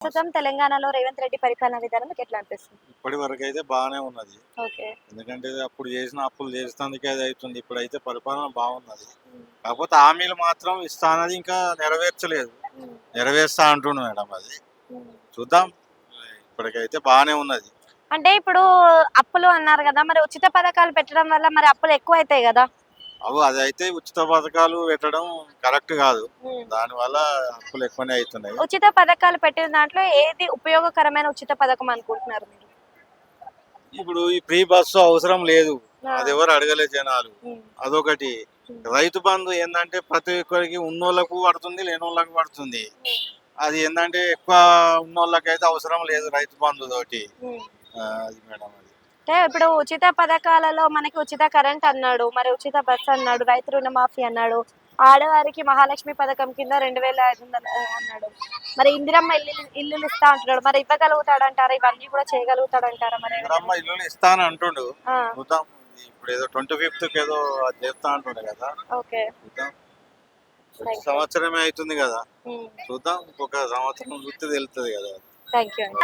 ప్రస్తుతం తెలంగాణలో రేవంత్ రెడ్డి పరిపాలన విధానం మీకు ఎట్లా అనిపిస్తుంది? ఇప్పటి వరకు అయితే బాగానే ఉన్నది. ఓకే. ఎందుకంటే అప్పుడు చేసిన అప్పులు చేసినందుకే అది అవుతుంది. ఇప్పుడైతే పరిపాలన బాగున్నది. హ్మ్. కాకపోతే హామీలు మాత్రం ఇస్తా అన్నది ఇంకా నెరవేర్చలేదు. హ్మ్. నెరవేరుస్తా అంటుండు మేడం అది. హ్మ్. చూద్దాం. ఇప్పటికైతే బాగానే ఉన్నది. అంటే ఇప్పుడు అప్పులు అన్నారు గదా! మరి ఉచిత పథకాలు పెట్టడం వల్ల మరి అప్పులు ఎక్కువైతాయి గదా! అదైతే ఉచిత పథకాలు పెట్టడం కరెక్ట్ కాదు. హ్మ్. దానివల్ల అప్పులు ఎక్కువనే అవుతున్నాయి. ఉచిత పథకాలు పెట్టిన దాంట్లో ఏది ఉపయోగకరమైన ఉచిత పథకం అనుకుంటున్నారు మీరు? ఇప్పుడు ఈ ఫ్రీ బస్సు అవసరం లేదు. ఆ! అది ఎవరు అడగలేదు జనాలు. హ్మ్. అదొకటి. హ్మ్. రైతు బంధు ఏందంటే ప్రతి ఒక్కరికి ఉన్నోళ్ళకు పడుతుంది, లేనోళ్ళకు పడుతుంది. అది ఏందంటే ఎక్కువ ఉన్నోళ్ళకైతే అవసరం లేదు రైతు బంధు తోటి. హ్మ్. అది మేడం అది. అంటే ఇప్పుడు ఉచిత పథకాలలో మనకి ఉచిత కరెంట్ అన్నాడు, మరి ఉచిత బస్ అన్నాడు, రైతు రుణమాఫీ అన్నాడు, ఆడవారికి మహాలక్ష్మి పథకం కింద 2500 అన్నాడు. మరి ఇందిరమ్మ ఇల్లులు ఇస్తా అంటున్నాడు. మరి ఇవ్వగలుగుతాడంటారా? ఇవన్నీ కూడా చేయగలుగుతాడంటారా మరి రేవంత్ ఇందిరమ్మ రెడ్డి? ఇల్లులు ఇస్తా అని అంటుండు. ఆ! చూద్దాం. ఇప్పుడు ఏదో 25th ఏదో అది చేస్తా అంటుండే కదా. ఓకే. చూద్దాం. వచ్చే థాంక్ యూ. సంవత్సరమే అవుతుంది కదా. హ్మ్. చూద్దాం. ఇంకొక సంవత్సరం చూస్తే తెలుస్తుంది కదా. థాంక్ యూ అండి.